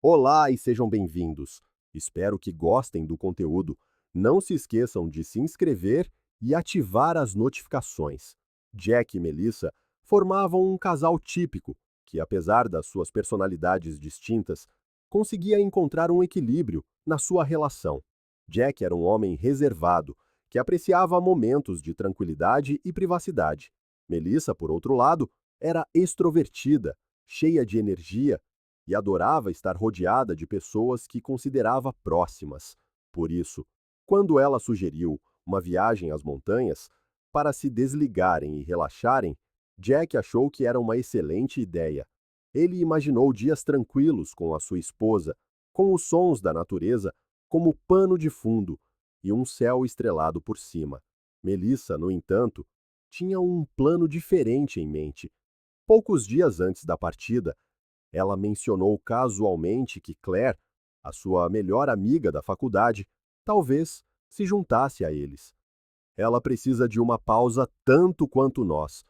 Olá e sejam bem-vindos. Espero que gostem do conteúdo. Não se esqueçam de se inscrever e ativar as notificações. Jack e Melissa formavam um casal típico que, apesar das suas personalidades distintas, conseguia encontrar um equilíbrio na sua relação. Jack era um homem reservado que apreciava momentos de tranquilidade e privacidade. Melissa, por outro lado, era extrovertida, cheia de energia e adorava estar rodeada de pessoas que considerava próximas. Por isso, quando ela sugeriu uma viagem às montanhas para se desligarem e relaxarem, Jack achou que era uma excelente ideia. Ele imaginou dias tranquilos com a sua esposa, com os sons da natureza como pano de fundo e um céu estrelado por cima. Melissa, no entanto, tinha um plano diferente em mente. Poucos dias antes da partida, ela mencionou casualmente que Claire, a sua melhor amiga da faculdade, talvez se juntasse a eles. Ela precisa de uma pausa tanto quanto nós,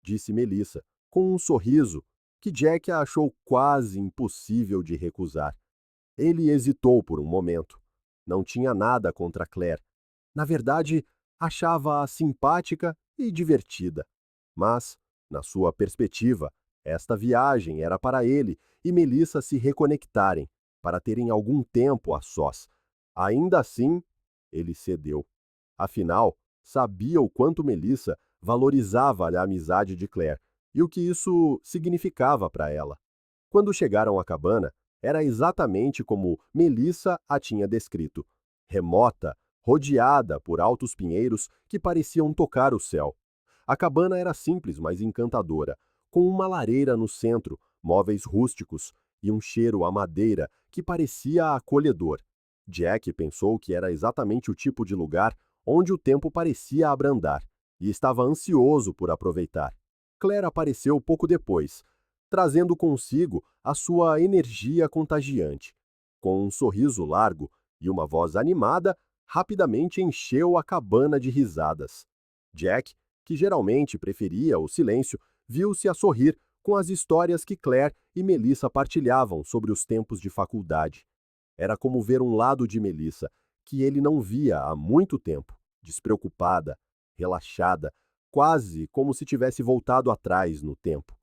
disse Melissa, com um sorriso que Jack achou quase impossível de recusar. Ele hesitou por um momento. Não tinha nada contra Claire. Na verdade, achava-a simpática e divertida. Mas, na sua perspectiva, esta viagem era para ele e Melissa se reconectarem, para terem algum tempo a sós. Ainda assim, ele cedeu. Afinal, sabia o quanto Melissa valorizava a amizade de Claire e o que isso significava para ela. Quando chegaram à cabana, era exatamente como Melissa a tinha descrito: remota, rodeada por altos pinheiros que pareciam tocar o céu. A cabana era simples, mas encantadora, com uma lareira no centro, móveis rústicos e um cheiro a madeira que parecia acolhedor. Jack pensou que era exatamente o tipo de lugar onde o tempo parecia abrandar, e estava ansioso por aproveitar. Claire apareceu pouco depois, trazendo consigo a sua energia contagiante. Com um sorriso largo e uma voz animada, rapidamente encheu a cabana de risadas. Jack, que geralmente preferia o silêncio, viu-se a sorrir com as histórias que Claire e Melissa partilhavam sobre os tempos de faculdade. Era como ver um lado de Melissa que ele não via há muito tempo, despreocupada, relaxada, quase como se tivesse voltado atrás no tempo.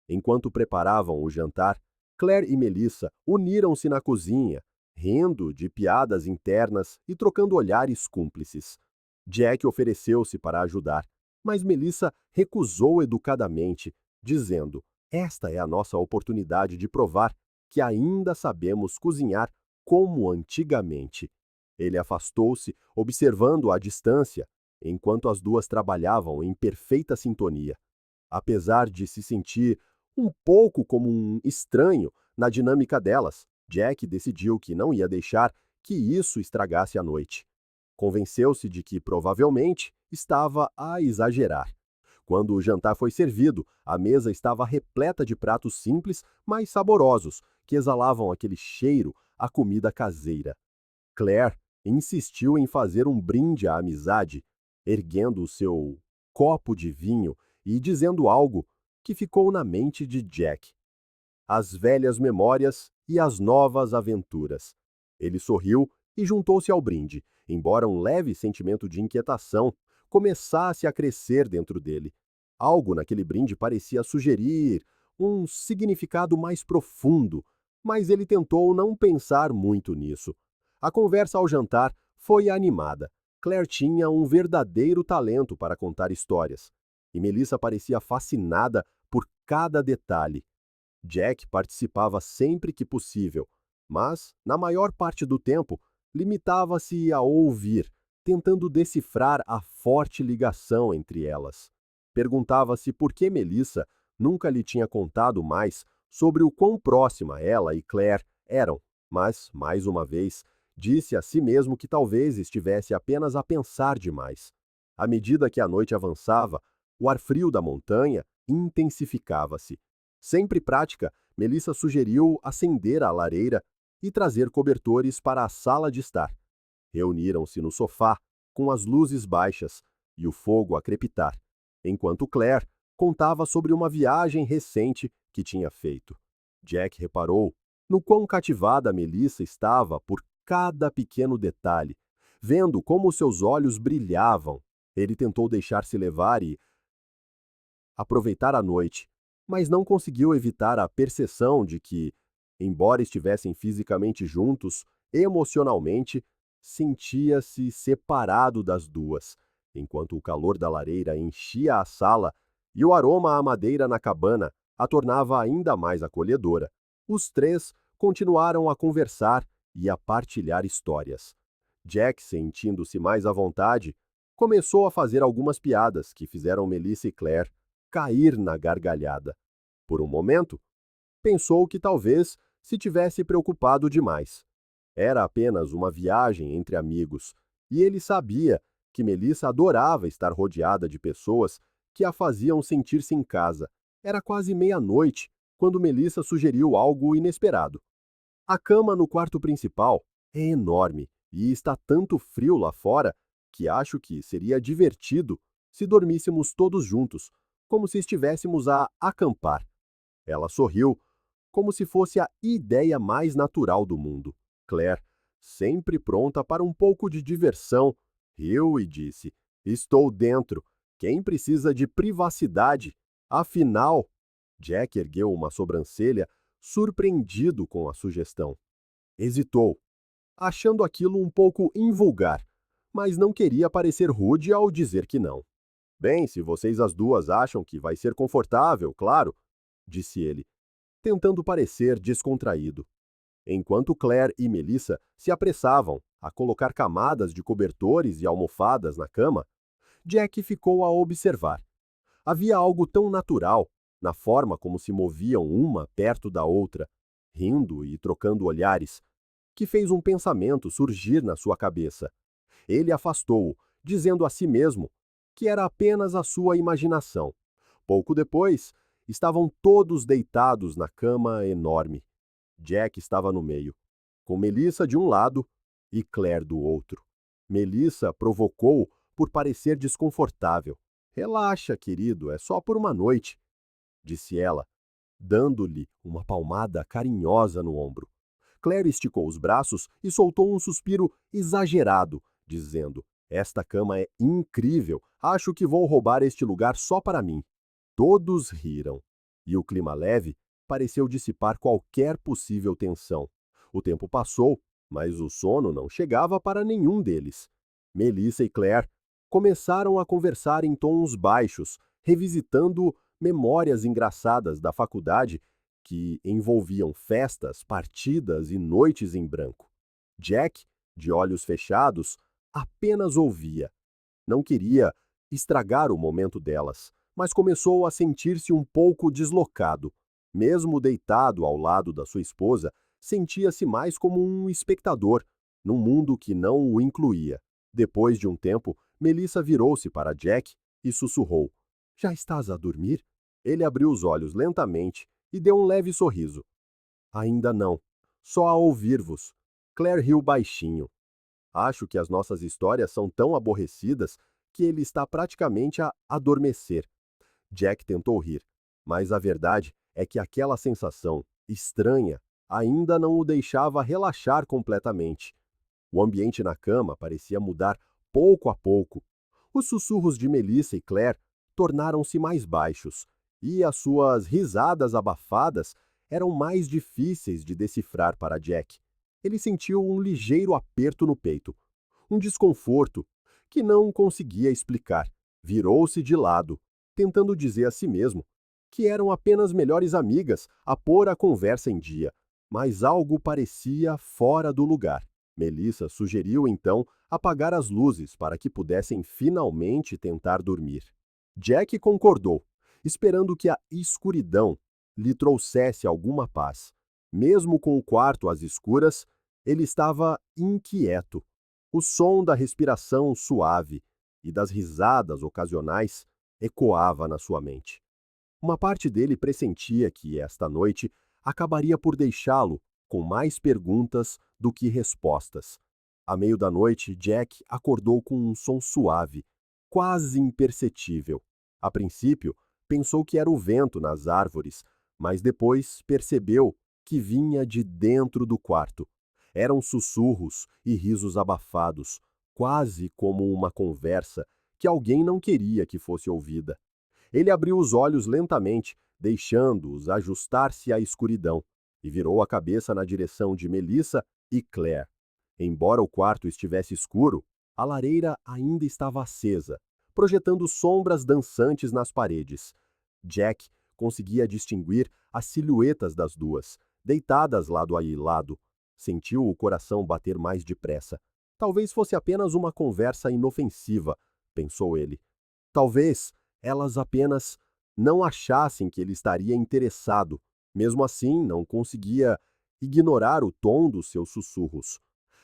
Enquanto preparavam o jantar, Claire e Melissa uniram-se na cozinha, rindo de piadas internas e trocando olhares cúmplices. Jack ofereceu-se para ajudar, mas Melissa recusou educadamente, dizendo: Esta é a nossa oportunidade de provar que ainda sabemos cozinhar como antigamente. Ele afastou-se, observando à distância, enquanto as duas trabalhavam em perfeita sintonia. Apesar de se sentir um pouco como um estranho na dinâmica delas, Jack decidiu que não ia deixar que isso estragasse a noite. Convenceu-se de que provavelmente estava a exagerar. Quando o jantar foi servido, a mesa estava repleta de pratos simples, mas saborosos, que exalavam aquele cheiro à comida caseira. Claire insistiu em fazer um brinde à amizade, erguendo o seu copo de vinho e dizendo algo que ficou na mente de Jack: as velhas memórias e as novas aventuras. Ele sorriu e juntou-se ao brinde, embora um leve sentimento de inquietação começasse a crescer dentro dele. Algo naquele brinde parecia sugerir um significado mais profundo, mas ele tentou não pensar muito nisso. A conversa ao jantar foi animada. Claire tinha um verdadeiro talento para contar histórias, e Melissa parecia fascinada por cada detalhe. Jack participava sempre que possível, mas, na maior parte do tempo, limitava-se a ouvir, tentando decifrar a forte ligação entre elas. Perguntava-se por que Melissa nunca lhe tinha contado mais sobre o quão próxima ela e Claire eram, mas, mais uma vez, disse a si mesmo que talvez estivesse apenas a pensar demais. À medida que a noite avançava, o ar frio da montanha intensificava-se. Sempre prática, Melissa sugeriu acender a lareira e trazer cobertores para a sala de estar. Reuniram-se no sofá, com as luzes baixas e o fogo a crepitar, enquanto Claire contava sobre uma viagem recente que tinha feito. Jack reparou no quão cativada Melissa estava por cada pequeno detalhe, vendo como seus olhos brilhavam. Ele tentou deixar-se levar e aproveitar a noite, mas não conseguiu evitar a percepção de que, embora estivessem fisicamente juntos, emocionalmente, sentia-se separado das duas, enquanto o calor da lareira enchia a sala e o aroma à madeira na cabana a tornava ainda mais acolhedora. Os três continuaram a conversar e a partilhar histórias. Jack, sentindo-se mais à vontade, começou a fazer algumas piadas que fizeram Melissa e Claire cair na gargalhada. Por um momento, pensou que talvez se tivesse preocupado demais. Era apenas uma viagem entre amigos, e ele sabia que Melissa adorava estar rodeada de pessoas que a faziam sentir-se em casa. Era quase meia-noite quando Melissa sugeriu algo inesperado. A cama no quarto principal é enorme e está tanto frio lá fora que acho que seria divertido se dormíssemos todos juntos, como se estivéssemos a acampar. Ela sorriu, como se fosse a ideia mais natural do mundo. Claire, sempre pronta para um pouco de diversão, riu e disse: Estou dentro. Quem precisa de privacidade? Afinal, Jack ergueu uma sobrancelha, surpreendido com a sugestão. Hesitou, achando aquilo um pouco invulgar, mas não queria parecer rude ao dizer que não. Bem, se vocês as duas acham que vai ser confortável, claro, disse ele, tentando parecer descontraído. Enquanto Claire e Melissa se apressavam a colocar camadas de cobertores e almofadas na cama, Jack ficou a observar. Havia algo tão natural na forma como se moviam uma perto da outra, rindo e trocando olhares, que fez um pensamento surgir na sua cabeça. Ele afastou-o, dizendo a si mesmo que era apenas a sua imaginação. Pouco depois, estavam todos deitados na cama enorme. Jack estava no meio, com Melissa de um lado e Claire do outro. Melissa provocou-o por parecer desconfortável. Relaxa, querido, é só por uma noite, disse ela, dando-lhe uma palmada carinhosa no ombro. Claire esticou os braços e soltou um suspiro exagerado, dizendo: Esta cama é incrível, acho que vou roubar este lugar só para mim. Todos riram, e o clima leve pareceu dissipar qualquer possível tensão. O tempo passou, mas o sono não chegava para nenhum deles. Melissa e Claire começaram a conversar em tons baixos, revisitando memórias engraçadas da faculdade que envolviam festas, partidas e noites em branco. Jack, de olhos fechados, apenas ouvia. Não queria estragar o momento delas, mas começou a sentir-se um pouco deslocado. Mesmo deitado ao lado da sua esposa, sentia-se mais como um espectador, num mundo que não o incluía. Depois de um tempo, Melissa virou-se para Jack e sussurrou: Já estás a dormir? Ele abriu os olhos lentamente e deu um leve sorriso. Ainda não. Só a ouvir-vos. Claire riu baixinho. Acho que as nossas histórias são tão aborrecidas que ele está praticamente a adormecer. Jack tentou rir, mas a verdade é que aquela sensação estranha ainda não o deixava relaxar completamente. O ambiente na cama parecia mudar pouco a pouco. Os sussurros de Melissa e Claire tornaram-se mais baixos, e as suas risadas abafadas eram mais difíceis de decifrar para Jack. Ele sentiu um ligeiro aperto no peito, um desconforto que não conseguia explicar. Virou-se de lado, tentando dizer a si mesmo que eram apenas melhores amigas a pôr a conversa em dia, mas algo parecia fora do lugar. Melissa sugeriu então apagar as luzes para que pudessem finalmente tentar dormir. Jack concordou, esperando que a escuridão lhe trouxesse alguma paz. Mesmo com o quarto às escuras, ele estava inquieto. O som da respiração suave e das risadas ocasionais ecoava na sua mente. Uma parte dele pressentia que esta noite acabaria por deixá-lo com mais perguntas do que respostas. À meio da noite, Jack acordou com um som suave, quase imperceptível. A princípio, pensou que era o vento nas árvores, mas depois percebeu que vinha de dentro do quarto. Eram sussurros e risos abafados, quase como uma conversa que alguém não queria que fosse ouvida. Ele abriu os olhos lentamente, deixando-os ajustar-se à escuridão, e virou a cabeça na direção de Melissa e Claire. Embora o quarto estivesse escuro, a lareira ainda estava acesa, projetando sombras dançantes nas paredes. Jack conseguia distinguir as silhuetas das duas, deitadas lado a lado. Sentiu o coração bater mais depressa. Talvez fosse apenas uma conversa inofensiva, pensou ele. Talvez elas apenas não achassem que ele estaria interessado. Mesmo assim, não conseguia ignorar o tom dos seus sussurros.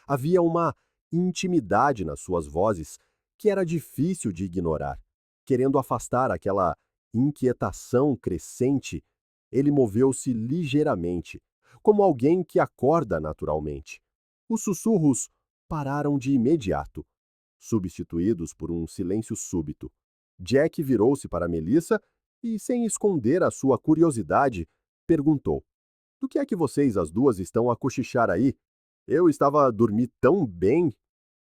Havia uma intimidade nas suas vozes que era difícil de ignorar. Querendo afastar aquela inquietação crescente, ele moveu-se ligeiramente, como alguém que acorda naturalmente. Os sussurros pararam de imediato, substituídos por um silêncio súbito. Jack virou-se para Melissa e, sem esconder a sua curiosidade, perguntou: "Do que é que vocês as duas estão a cochichar aí? Eu estava a dormir tão bem."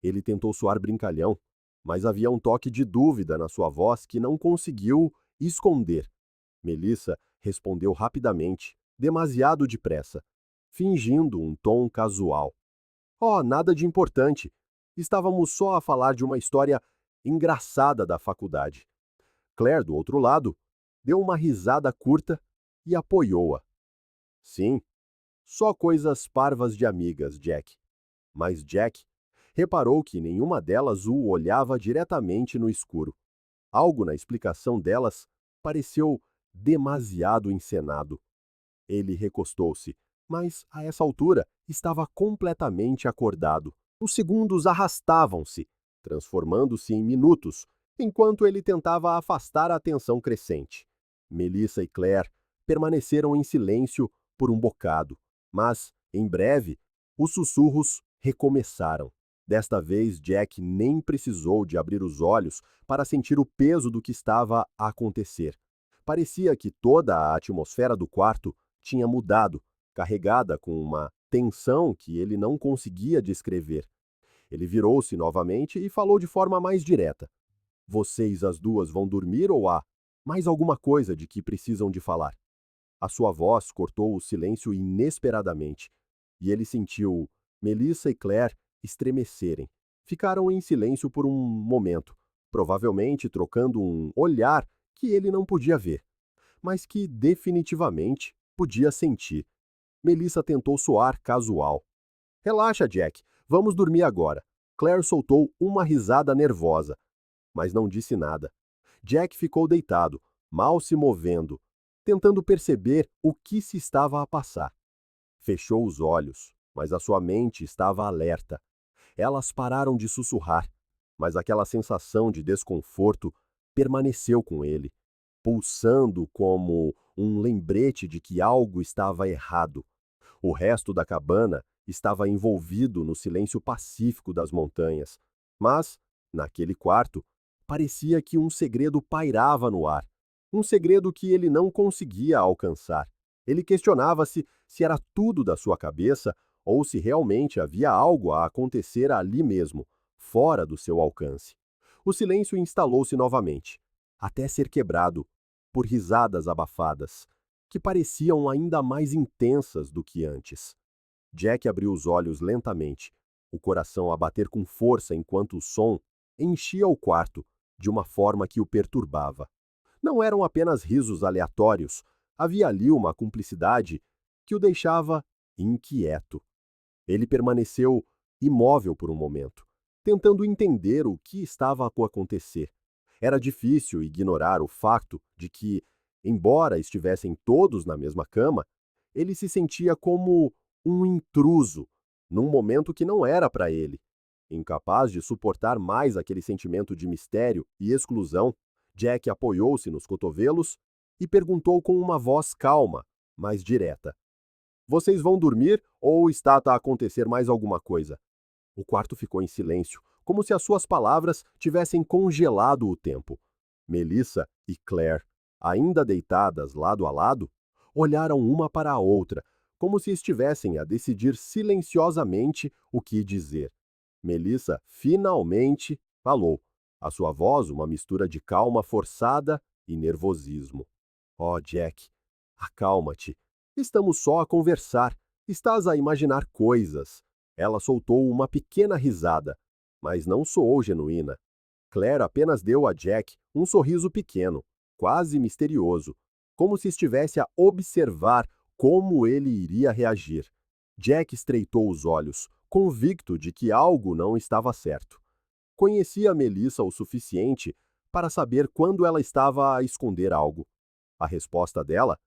Ele tentou soar brincalhão, mas havia um toque de dúvida na sua voz que não conseguiu esconder. Melissa respondeu rapidamente, demasiado depressa, fingindo um tom casual. "Oh, nada de importante. Estávamos só a falar de uma história engraçada da faculdade." Claire, do outro lado, deu uma risada curta e apoiou-a. "Sim, só coisas parvas de amigas, Jack." Mas Jack reparou que nenhuma delas o olhava diretamente no escuro. Algo na explicação delas pareceu demasiado encenado. Ele recostou-se, mas, a essa altura, estava completamente acordado. Os segundos arrastavam-se, transformando-se em minutos, enquanto ele tentava afastar a atenção crescente. Melissa e Claire permaneceram em silêncio por um bocado, mas, em breve, os sussurros recomeçaram. Desta vez, Jack nem precisou de abrir os olhos para sentir o peso do que estava a acontecer. Parecia que toda a atmosfera do quarto tinha mudado, carregada com uma tensão que ele não conseguia descrever. Ele virou-se novamente e falou de forma mais direta: "Vocês as duas vão dormir ou há mais alguma coisa de que precisam de falar?" A sua voz cortou o silêncio inesperadamente, e ele sentiu Melissa e Claire estremecerem. Ficaram em silêncio por um momento, provavelmente trocando um olhar que ele não podia ver, mas que definitivamente podia sentir. Melissa tentou soar casual. "Relaxa, Jack. Vamos dormir agora." Claire soltou uma risada nervosa, mas não disse nada. Jack ficou deitado, mal se movendo, tentando perceber o que se estava a passar. Fechou os olhos, mas a sua mente estava alerta. Elas pararam de sussurrar, mas aquela sensação de desconforto permaneceu com ele, pulsando como um lembrete de que algo estava errado. O resto da cabana estava envolvido no silêncio pacífico das montanhas, mas, naquele quarto, parecia que um segredo pairava no ar, um segredo que ele não conseguia alcançar. Ele questionava-se se era tudo da sua cabeça ou se realmente havia algo a acontecer ali mesmo, fora do seu alcance. O silêncio instalou-se novamente, até ser quebrado por risadas abafadas, que pareciam ainda mais intensas do que antes. Jack abriu os olhos lentamente, o coração a bater com força enquanto o som enchia o quarto de uma forma que o perturbava. Não eram apenas risos aleatórios, havia ali uma cumplicidade que o deixava inquieto. Ele permaneceu imóvel por um momento, tentando entender o que estava a acontecer. Era difícil ignorar o fato de que, embora estivessem todos na mesma cama, ele se sentia como um intruso, num momento que não era para ele. Incapaz de suportar mais aquele sentimento de mistério e exclusão, Jack apoiou-se nos cotovelos e perguntou com uma voz calma, mas direta: "Vocês vão dormir ou está a acontecer mais alguma coisa?" O quarto ficou em silêncio, como se as suas palavras tivessem congelado o tempo. Melissa e Claire, ainda deitadas lado a lado, olharam uma para a outra, como se estivessem a decidir silenciosamente o que dizer. Melissa finalmente falou, a sua voz uma mistura de calma forçada e nervosismo. Oh, Jack, acalma-te. Estamos só a conversar. Estás a imaginar coisas. Ela soltou uma pequena risada, mas não soou genuína. Claire apenas deu a Jack um sorriso pequeno, quase misterioso, como se estivesse a observar como ele iria reagir. Jack estreitou os olhos, convicto de que algo não estava certo. Conhecia Melissa o suficiente para saber quando ela estava a esconder algo. A resposta dela,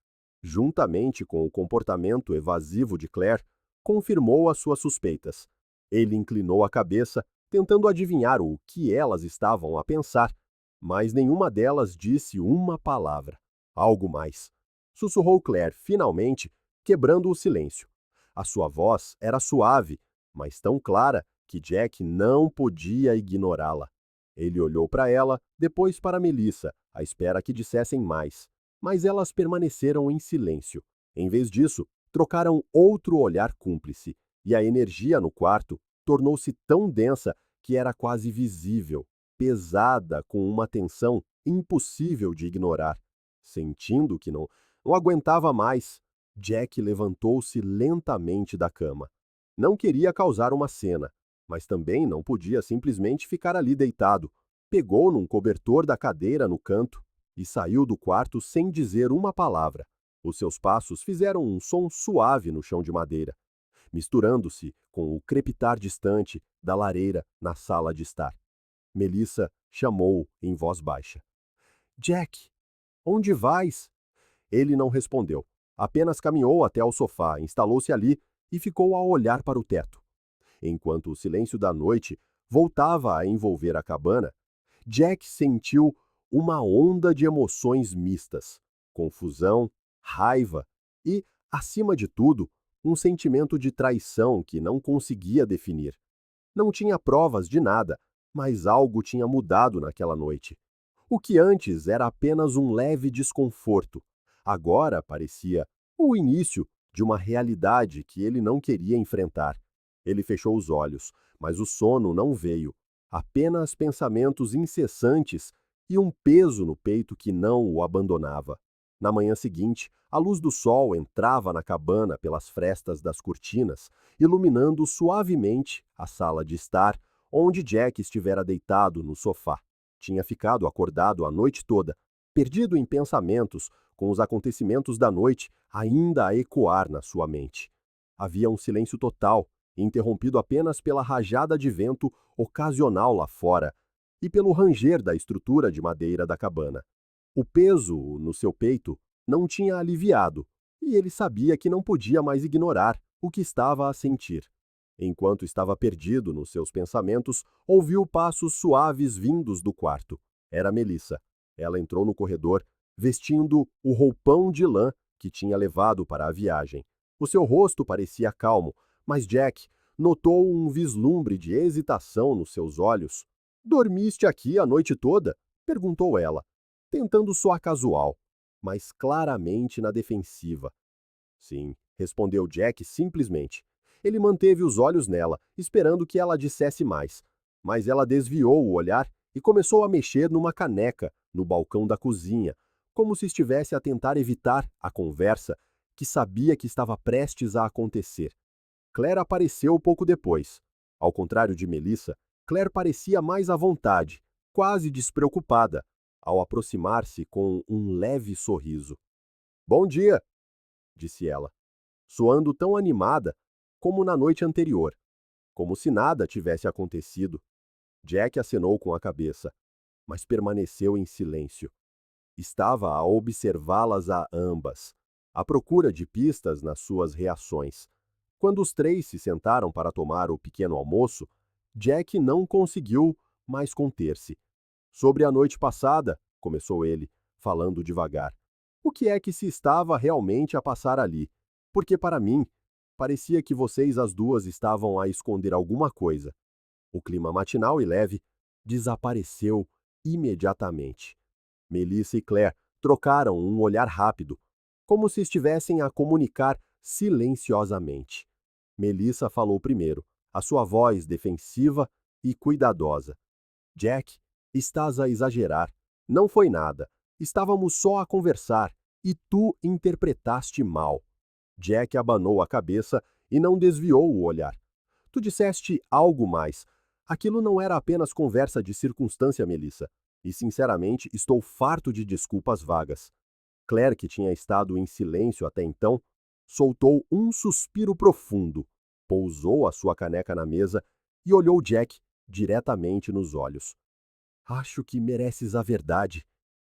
juntamente com o comportamento evasivo de Claire, confirmou as suas suspeitas. Ele inclinou a cabeça, tentando adivinhar o que elas estavam a pensar, mas nenhuma delas disse uma palavra. Algo mais. Sussurrou Claire, finalmente, quebrando o silêncio. A sua voz era suave, mas tão clara que Jack não podia ignorá-la. Ele olhou para ela, depois para Melissa, à espera que dissessem mais. Mas elas permaneceram em silêncio. Em vez disso, trocaram outro olhar cúmplice, e a energia no quarto tornou-se tão densa que era quase visível, pesada com uma tensão impossível de ignorar. Sentindo que não aguentava mais, Jack levantou-se lentamente da cama. Não queria causar uma cena, mas também não podia simplesmente ficar ali deitado. Pegou num cobertor da cadeira no canto e saiu do quarto sem dizer uma palavra. Os seus passos fizeram um som suave no chão de madeira, misturando-se com o crepitar distante da lareira na sala de estar. Melissa chamou em voz baixa. Jack, onde vais? Ele não respondeu. Apenas caminhou até ao sofá, instalou-se ali e ficou a olhar para o teto. Enquanto o silêncio da noite voltava a envolver a cabana, Jack sentiu uma onda de emoções mistas, confusão, raiva e, acima de tudo, um sentimento de traição que não conseguia definir. Não tinha provas de nada, mas algo tinha mudado naquela noite. O que antes era apenas um leve desconforto, agora parecia o início de uma realidade que ele não queria enfrentar. Ele fechou os olhos, mas o sono não veio. Apenas pensamentos incessantes e um peso no peito que não o abandonava. Na manhã seguinte, a luz do sol entrava na cabana pelas frestas das cortinas, iluminando suavemente a sala de estar, onde Jack estivera deitado no sofá. Tinha ficado acordado a noite toda, perdido em pensamentos, com os acontecimentos da noite ainda a ecoar na sua mente. Havia um silêncio total, interrompido apenas pela rajada de vento ocasional lá fora e pelo ranger da estrutura de madeira da cabana. O peso no seu peito não tinha aliviado, e ele sabia que não podia mais ignorar o que estava a sentir. Enquanto estava perdido nos seus pensamentos, ouviu passos suaves vindos do quarto. Era Melissa. Ela entrou no corredor, vestindo o roupão de lã que tinha levado para a viagem. O seu rosto parecia calmo, mas Jack notou um vislumbre de hesitação nos seus olhos. "Dormiste aqui a noite toda?" perguntou ela, tentando soar casual, mas claramente na defensiva. "Sim", respondeu Jack simplesmente. Ele manteve os olhos nela, esperando que ela dissesse mais, mas ela desviou o olhar e começou a mexer numa caneca no balcão da cozinha, como se estivesse a tentar evitar a conversa que sabia que estava prestes a acontecer. Claire apareceu pouco depois. Ao contrário de Melissa, Claire parecia mais à vontade, quase despreocupada, ao aproximar-se com um leve sorriso. "Bom dia", disse ela, soando tão animada como na noite anterior, como se nada tivesse acontecido. Jack acenou com a cabeça, mas permaneceu em silêncio. Estava a observá-las a ambas, à procura de pistas nas suas reações. Quando os três se sentaram para tomar o pequeno almoço, Jack não conseguiu mais conter-se. "Sobre a noite passada", começou ele, falando devagar. "O que é que se estava realmente a passar ali? Porque para mim, parecia que vocês as duas estavam a esconder alguma coisa." O clima matinal e leve desapareceu imediatamente. Melissa e Claire trocaram um olhar rápido, como se estivessem a comunicar silenciosamente. Melissa falou primeiro, a sua voz defensiva e cuidadosa. Jack, estás a exagerar. Não foi nada. Estávamos só a conversar e tu interpretaste mal. Jack abanou a cabeça e não desviou o olhar. Tu disseste algo mais. Aquilo não era apenas conversa de circunstância, Melissa. E, sinceramente, estou farto de desculpas vagas. Claire, que tinha estado em silêncio até então, soltou um suspiro profundo, pousou a sua caneca na mesa e olhou Jack diretamente nos olhos. Acho que mereces a verdade,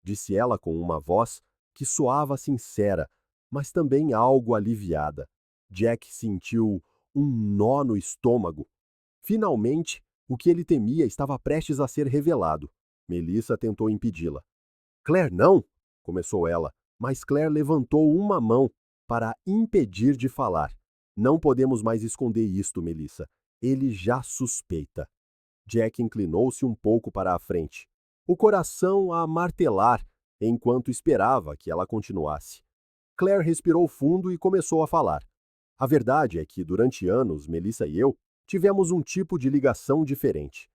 disse ela com uma voz que soava sincera, mas também algo aliviada. Jack sentiu um nó no estômago. Finalmente, o que ele temia estava prestes a ser revelado. Melissa tentou impedi-la. Claire, não! Começou ela, mas Claire levantou uma mão para impedir de falar. Não podemos mais esconder isto, Melissa. Ele já suspeita. Jack inclinou-se um pouco para a frente, o coração a martelar enquanto esperava que ela continuasse. Claire respirou fundo e começou a falar. A verdade é que, durante anos, Melissa e eu tivemos um tipo de ligação diferente.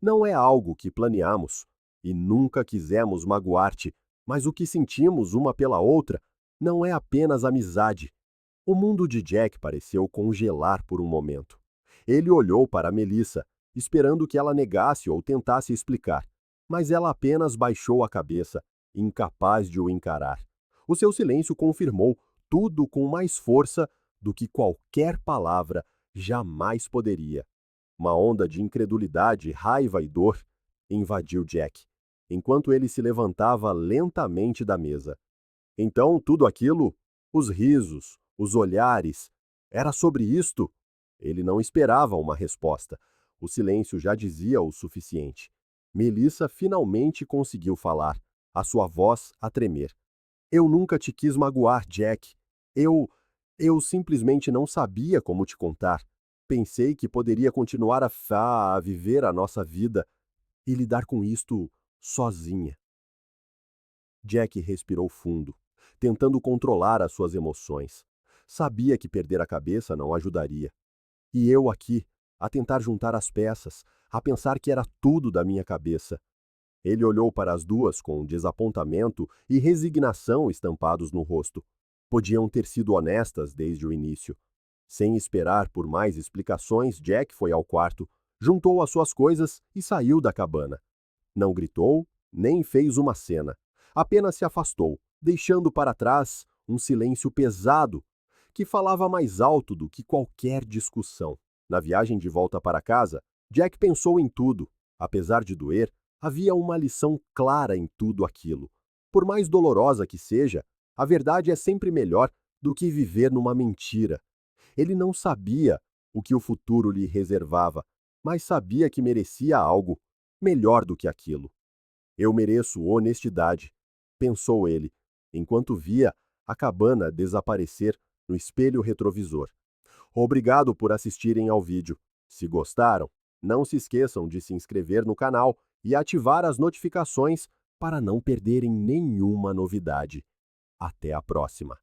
Não é algo que planeamos e nunca quisemos magoar-te, mas o que sentimos uma pela outra não é apenas amizade. O mundo de Jack pareceu congelar por um momento. Ele olhou para Melissa, esperando que ela negasse ou tentasse explicar, mas ela apenas baixou a cabeça, incapaz de o encarar. O seu silêncio confirmou tudo com mais força do que qualquer palavra jamais poderia. Uma onda de incredulidade, raiva e dor invadiu Jack, enquanto ele se levantava lentamente da mesa. Então, tudo aquilo, os risos, os olhares, era sobre isto? Ele não esperava uma resposta. O silêncio já dizia o suficiente. Melissa finalmente conseguiu falar, a sua voz a tremer. Eu nunca te quis magoar, Jack. Eu simplesmente não sabia como te contar. Pensei que poderia continuar a viver a nossa vida e lidar com isto sozinha. Jack respirou fundo, tentando controlar as suas emoções. Sabia que perder a cabeça não ajudaria. E eu aqui, a tentar juntar as peças, a pensar que era tudo da minha cabeça. Ele olhou para as duas com desapontamento e resignação estampados no rosto. Podiam ter sido honestas desde o início. Sem esperar por mais explicações, Jack foi ao quarto, juntou as suas coisas e saiu da cabana. Não gritou, nem fez uma cena. Apenas se afastou, deixando para trás um silêncio pesado, que falava mais alto do que qualquer discussão. Na viagem de volta para casa, Jack pensou em tudo. Apesar de doer, havia uma lição clara em tudo aquilo. Por mais dolorosa que seja, a verdade é sempre melhor do que viver numa mentira. Ele não sabia o que o futuro lhe reservava, mas sabia que merecia algo melhor do que aquilo. Eu mereço honestidade, pensou ele, enquanto via a cabana desaparecer no espelho retrovisor. Obrigado por assistirem ao vídeo. Se gostaram, não se esqueçam de se inscrever no canal e ativar as notificações para não perderem nenhuma novidade. Até a próxima!